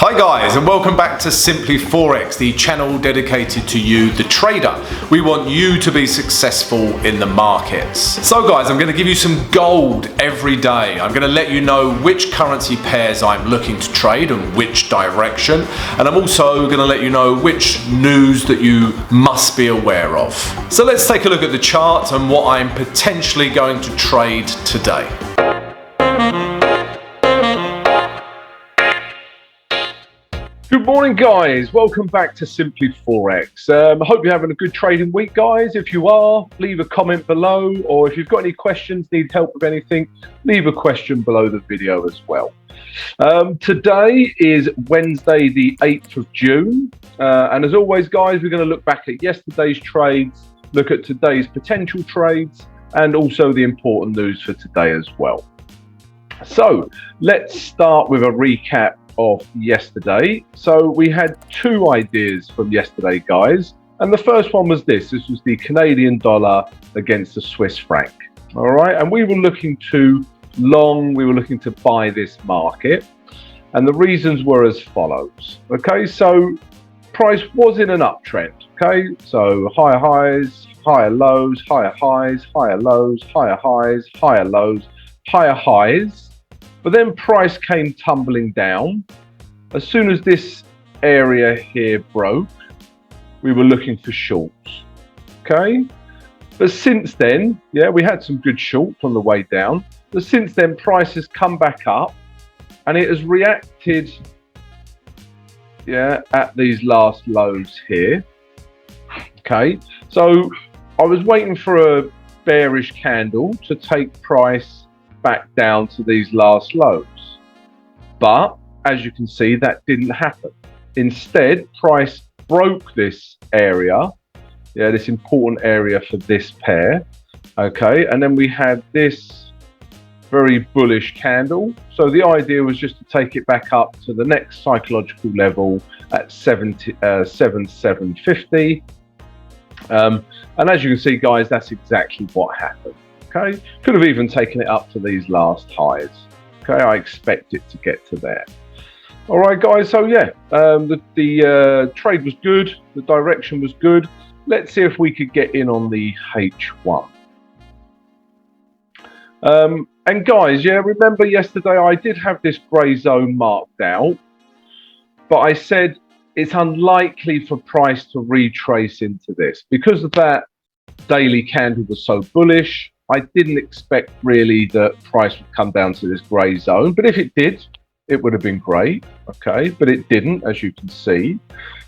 Hi guys, and welcome back to Simply Forex, the channel dedicated to you, the trader. We want you to be successful in the markets. So guys, I'm going to give you some gold every day. I'm going to let you know which currency pairs I'm looking to trade and which direction. And I'm also going to let you know which news that you must be aware of. So let's take a look at the chart and what I'm potentially going to trade today. Good morning guys, welcome back to Simply Forex. I hope you're having a good trading week guys. If you are, leave a comment below, or if you've got any questions, need help with anything, leave a question below the video as well. Today is Wednesday the 8th of June, and as always guys, we're going to look back at yesterday's trades, look at today's potential trades, and also the important news for today as well. So let's start with a recap of yesterday. So we had two ideas from yesterday guys, and the first one was this was the Canadian dollar against the Swiss franc. All right, and we were looking to long, we were looking to buy this market, and the reasons were as follows. Okay, so price was in an uptrend. Okay, so higher highs, higher lows, higher highs, higher lows, higher highs, higher lows, higher highs. But then price came tumbling down. As soon as this area here broke, we were looking for shorts. Okay? But since then, yeah, we had some good shorts on the way down. But since then, price has come back up and it has reacted, yeah, at these last lows here. Okay? So I was waiting for a bearish candle to take price back down to these last lows, but as you can see, that didn't happen. Instead, price broke this area, yeah, this important area for this pair. Okay, and then we had this very bullish candle. So the idea was just to take it back up to the next psychological level at 7750. And as you can see guys, that's exactly what happened. Okay, could have even taken it up to these last highs. Okay, I expect it to get to there. All right, guys. So yeah, the trade was good. The direction was good. Let's see if we could get in on the H1. And guys, yeah, remember yesterday I did have this grey zone marked out, but I said it's unlikely for price to retrace into this because of that daily candle was so bullish. I didn't expect really that price would come down to this grey zone, but if it did, it would have been great, okay? But it didn't, as you can see.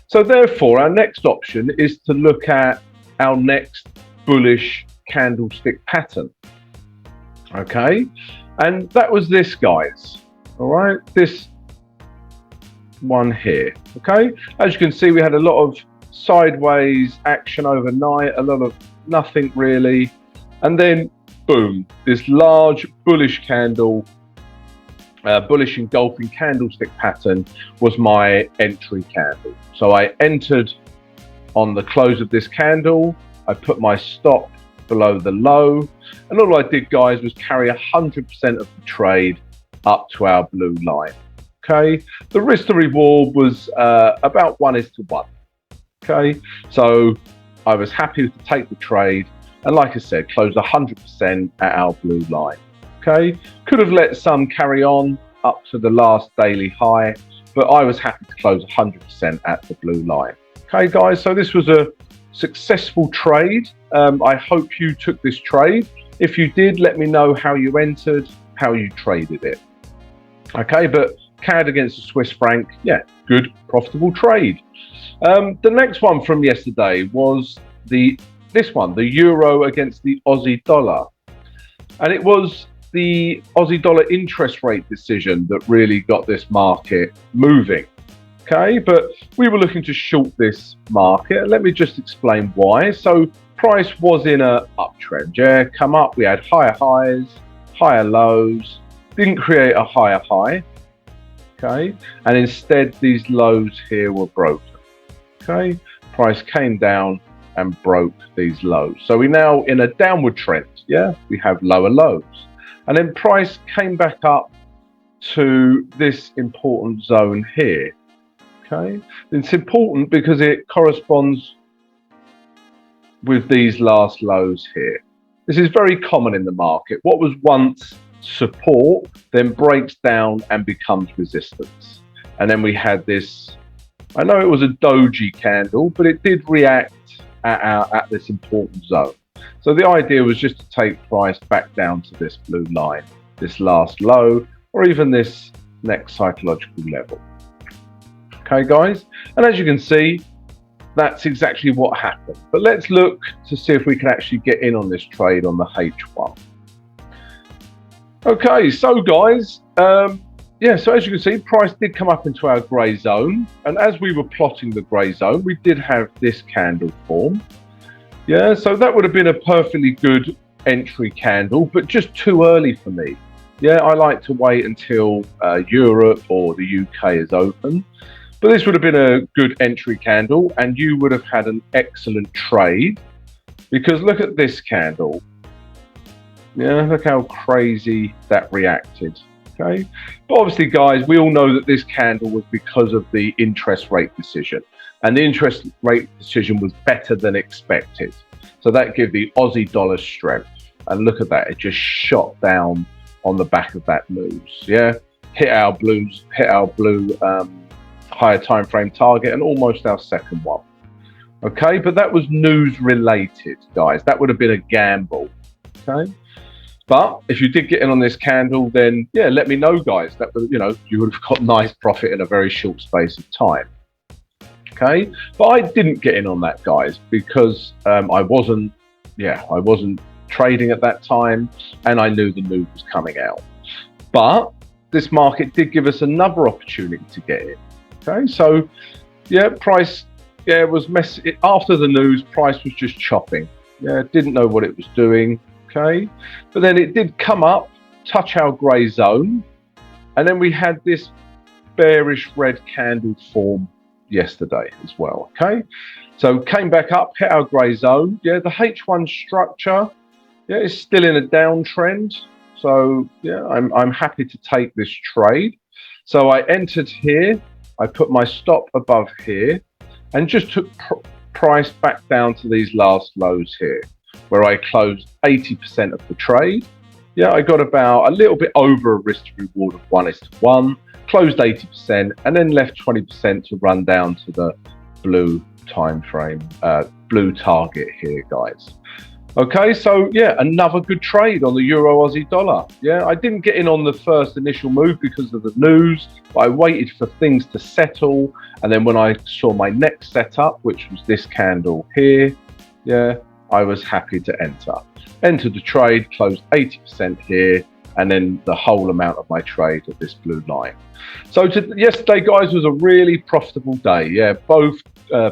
So therefore, our next option is to look at our next bullish candlestick pattern, okay? And that was this, guys, all right? This one here, okay? As you can see, we had a lot of sideways action overnight, a lot of nothing really. And then, boom, this large bullish candle, bullish engulfing candlestick pattern was my entry candle. So I entered on the close of this candle. I put my stop below the low. And all I did, guys, was carry 100% of the trade up to our blue line. Okay, the risk to reward was about 1:1. Okay, so I was happy to take the trade. And like I said, closed 100% at our blue line. Okay, could have let some carry on up to the last daily high, but I was happy to close 100% at the blue line. Okay, guys, so this was a successful trade. I hope you took this trade. If you did, let me know how you entered, how you traded it. Okay, but CAD against the Swiss franc, yeah, good, profitable trade. The next one from yesterday was this one, the euro against the Aussie dollar. And it was the Aussie dollar interest rate decision that really got this market moving. Okay, but we were looking to short this market. Let me just explain why. So price was in a uptrend, yeah, come up, we had higher highs, higher lows, didn't create a higher high. Okay, and instead these lows here were broken. Okay, price came down and broke these lows. So we're now in a downward trend, yeah? We have lower lows. And then price came back up to this important zone here. Okay, it's important because it corresponds with these last lows here. This is very common in the market. What was once support then breaks down and becomes resistance. And then we had this, I know it was a doji candle, but it did react at this important zone. So the idea was just to take price back down to this blue line, this last low, or even this next psychological level. Okay, guys, and as you can see, that's exactly what happened. But let's look to see if we can actually get in on this trade on the H1. Okay, so guys, yeah, so as you can see, price did come up into our grey zone. And as we were plotting the grey zone, we did have this candle form. Yeah, so that would have been a perfectly good entry candle, but just too early for me. Yeah, I like to wait until Europe or the UK is open. But this would have been a good entry candle, and you would have had an excellent trade, because look at this candle. Yeah, look how crazy that reacted. Okay, but obviously, guys, we all know that this candle was because of the interest rate decision, and the interest rate decision was better than expected. So that gave the Aussie dollar strength. And look at that, it just shot down on the back of that news. Yeah, hit our blue higher time frame target and almost our second one. Okay, but that was news related, guys. That would have been a gamble. Okay, but if you did get in on this candle, then yeah, let me know, guys. That was, you know, you would have got nice profit in a very short space of time. Okay, but I didn't get in on that, guys, because I wasn't trading at that time, and I knew the news was coming out. But this market did give us another opportunity to get in. Okay, so yeah, price was messy after the news. Price was just chopping. Yeah, didn't know what it was doing. Okay, but then it did come up, touch our grey zone, and then we had this bearish red candle form yesterday as well. Okay, so came back up, hit our grey zone. Yeah, the H1 structure, yeah, is still in a downtrend. So yeah, I'm happy to take this trade. So I entered here. I put my stop above here and just took price back down to these last lows here, where I closed 80% of the trade. Yeah, I got about a little bit over a risk to reward of 1:1, closed 80%, and then left 20% to run down to the blue time frame, blue target here, guys. Okay, so yeah, another good trade on the Euro Aussie dollar. Yeah, I didn't get in on the first initial move because of the news, but I waited for things to settle. And then when I saw my next setup, which was this candle here, yeah, I was happy to enter. Entered the trade, closed 80% here, and then the whole amount of my trade at this blue line. So yesterday, guys, was a really profitable day. Yeah, both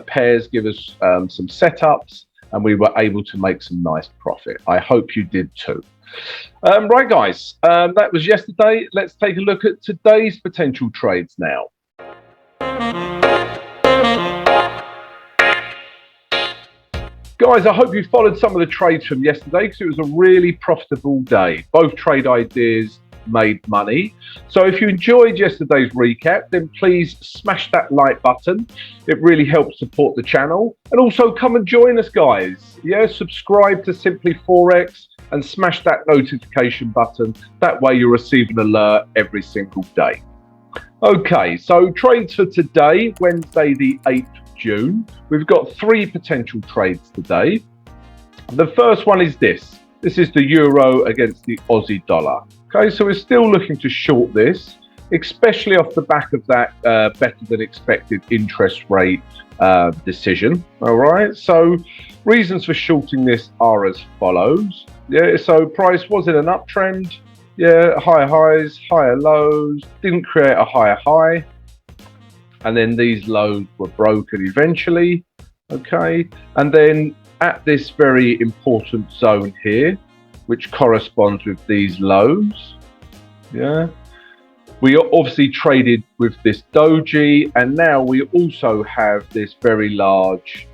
pairs give us some setups, and we were able to make some nice profit. I hope you did too. Right, guys, that was yesterday. Let's take a look at today's potential trades now. Guys, I hope you followed some of the trades from yesterday, because it was a really profitable day. Both trade ideas made money. So if you enjoyed yesterday's recap, then please smash that like button. It really helps support the channel. And also come and join us, guys. Yeah, subscribe to Simply Forex and smash that notification button. That way you'll receive an alert every single day. Okay, so trades for today, Wednesday the 8th of June. We've got 3 potential trades today. The first one is this. This is the euro against the Aussie dollar. Okay, so we're still looking to short this, especially off the back of that better than expected interest rate decision. All right, so reasons for shorting this are as follows. Yeah, so price was in an uptrend. Yeah, higher highs, higher lows, didn't create a higher high. And then these lows were broken eventually. Okay, and then at this very important zone here, which corresponds with these lows. Yeah, we obviously traded with this doji, and now we also have this very large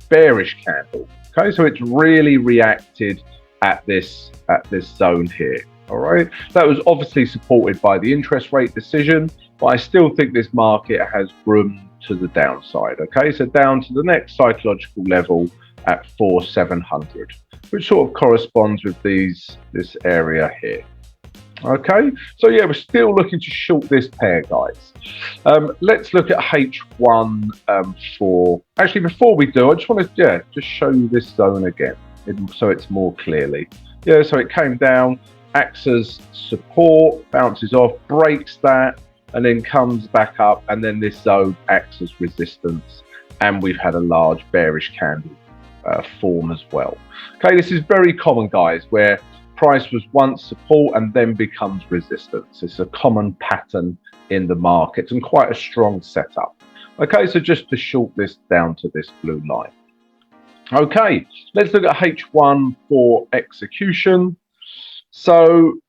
bearish candle. Okay, so it's really reacted at this zone here. All right, that was obviously supported by the interest rate decision, but I still think this market has room to the downside. Okay, so down to the next psychological level at 4,700, which sort of corresponds with this area here. Okay, so yeah, we're still looking to short this pair, guys. Let's look at H1 actually, before we do, I just want to just show you this zone again, so it's more clearly. Yeah, so it came down, acts as support, bounces off, breaks that, and then comes back up, and then this zone acts as resistance, and we've had a large bearish candle form as well. Okay, this is very common, guys, where price was once support and then becomes resistance. It's a common pattern in the markets and quite a strong setup. Okay, so just to short this down to this blue line. Okay, let's look at H1 for execution. So,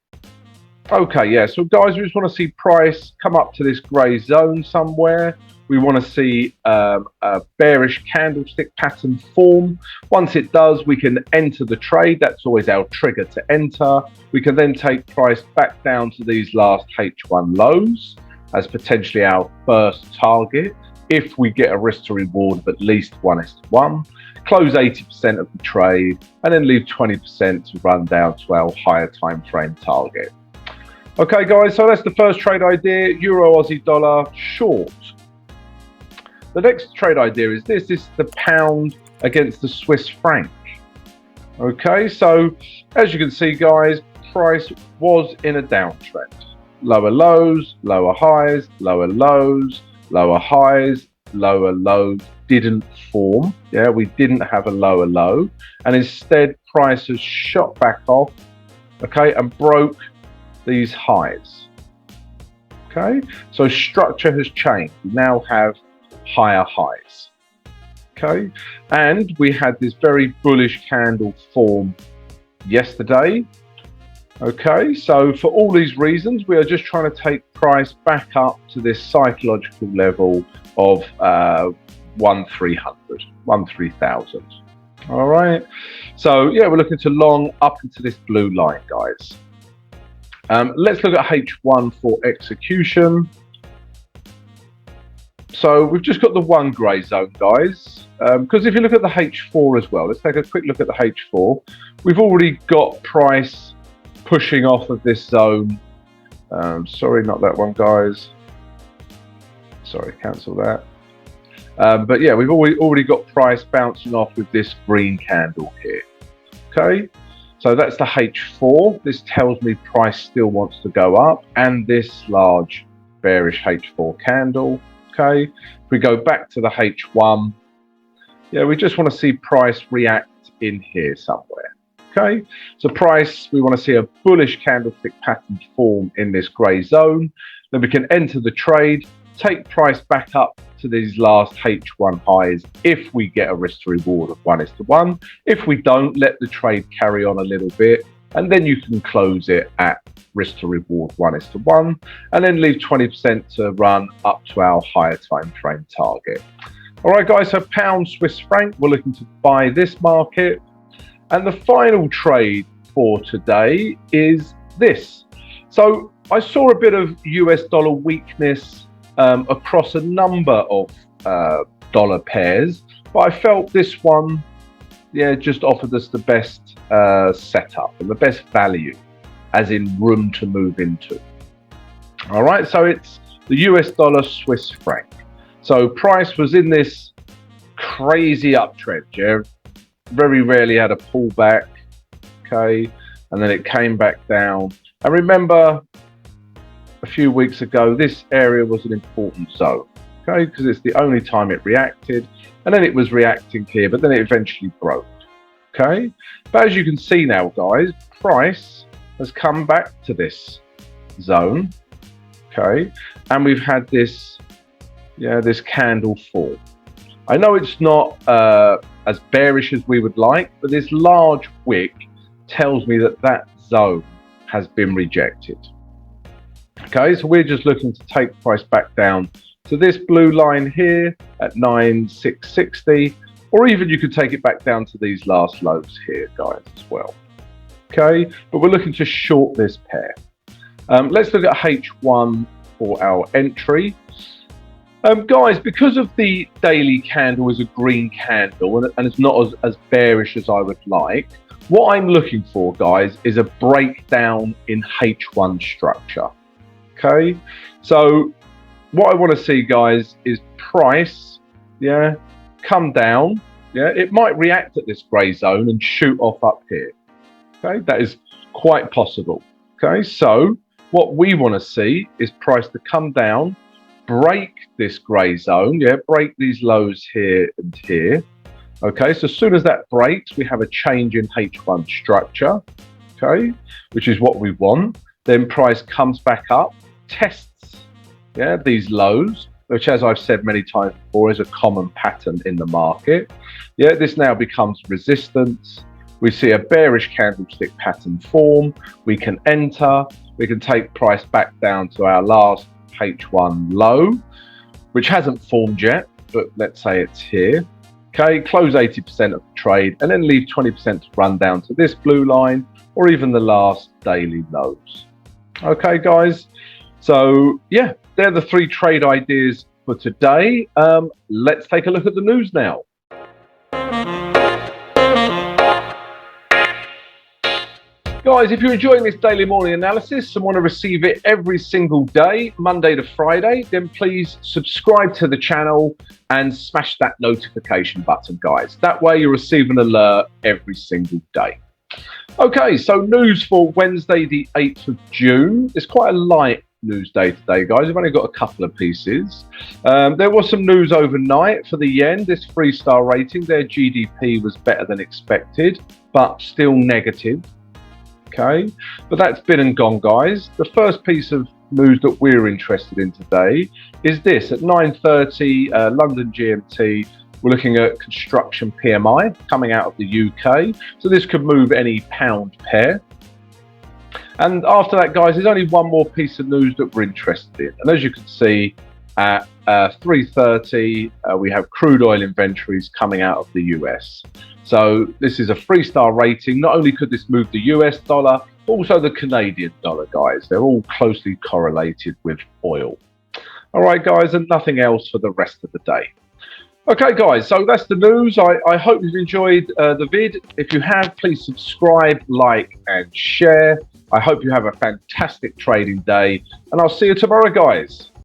okay, yeah, so guys, we just want to see price come up to this grey zone somewhere. We want to see a bearish candlestick pattern form. Once it does, we can enter the trade. That's always our trigger to enter. We can then take price back down to these last H1 lows as potentially our first target if we get a risk to reward of at least 1:1. Close 80% of the trade and then leave 20% to run down to our higher time frame target. Okay, guys, so that's the first trade idea, Euro Aussie dollar short. The next trade idea is this is the pound against the Swiss franc. Okay, so as you can see, guys, price was in a downtrend. Lower lows, lower highs, lower lows, lower highs, lower lows didn't form. Yeah, we didn't have a lower low, and instead price has shot back off, okay, and broke these highs. Okay, so structure has changed. We now have higher highs. Okay, and we had this very bullish candle form yesterday. Okay, so for all these reasons, we are just trying to take price back up to this psychological level of 13,000. All right, so yeah, we're looking to long up into this blue line, guys. Let's look at H1 for execution. So we've just got the one grey zone, guys, because if you look at the H4 as well, let's take a quick look at the H4. We've already got price pushing off of this zone. Sorry, not that one, guys. Sorry, cancel that. But yeah, we've already got price bouncing off with this green candle here. Okay, so that's the H4. This tells me price still wants to go up, and this large bearish H4 candle. Okay, if we go back to the H1, yeah, we just want to see price react in here somewhere. Okay, so price, we want to see a bullish candlestick pattern form in this grey zone. Then we can enter the trade, take price back up to these last H1 highs if we get a risk to reward of 1:1. If we don't, let the trade carry on a little bit, and then you can close it at risk to reward 1:1, and then leave 20% to run up to our higher time frame target. All right, guys, so pound Swiss franc, we're looking to buy this market. And the final trade for today is this. So I saw a bit of US dollar weakness across a number of dollar pairs, but I felt this one, yeah, just offered us the best setup and the best value, as in room to move into. All right, so it's the US dollar Swiss franc. So price was in this crazy uptrend, yeah, very rarely had a pullback, okay, and then it came back down. And remember, a few weeks ago, this area was an important zone, okay, because it's the only time it reacted, and then it was reacting here, but then it eventually broke, okay. But as you can see now, guys, price has come back to this zone, okay, and we've had this, yeah, this candle form. I know it's not as bearish as we would like, but this large wick tells me that that zone has been rejected. Okay, so we're just looking to take price back down to this blue line here at 9,660, or even you could take it back down to these last lows here, guys, as well. Okay, but we're looking to short this pair. Let's look at H1 for our entry. Guys, because of the daily candle is a green candle and it's not as bearish as I would like, what I'm looking for, guys, is a breakdown in H1 structure. Okay, so what I want to see, guys, is price, come down. It might react at this grey zone and shoot off up here. Okay, that is quite possible. Okay, so what we want to see is price to come down, break this grey zone, break these lows here and here. Okay, so as soon as that breaks, we have a change in H1 structure, okay, which is what we want. Then price comes back up, tests, these lows, which, as I've said many times before, is a common pattern in the market. This now becomes resistance. We see a bearish candlestick pattern form. We can enter. We can take price back down to our last H1 low, which hasn't formed yet, but let's say it's here. Okay, close 80% of the trade and then leave 20% to run down to this blue line or even the last daily lows. Okay, guys. So, they're the 3 trade ideas for today. Let's take a look at the news now. Guys, if you're enjoying this daily morning analysis and want to receive it every single day, Monday to Friday, then please subscribe to the channel and smash that notification button, guys. That way you'll receive an alert every single day. Okay, so news for Wednesday, the 8th of June. It's quite a light news day today, guys. We've only got a couple of pieces. There was some news overnight for the yen. This 3-star rating, their GDP was better than expected, but still negative. Okay, but that's been and gone, guys. The first piece of news that we're interested in today is this. At 9:30 London GMT, we're looking at construction PMI coming out of the UK. So this could move any pound pair. And after that, guys, there's only one more piece of news that we're interested in. And as you can see, at 3:30, we have crude oil inventories coming out of the US. So this is a 3-star rating. Not only could this move the US dollar, but also the Canadian dollar, guys. They're all closely correlated with oil. All right, guys, and nothing else for the rest of the day. Okay, guys, so that's the news. I hope you've enjoyed the vid. If you have, please subscribe, like, and share. I hope you have a fantastic trading day, and I'll see you tomorrow, guys.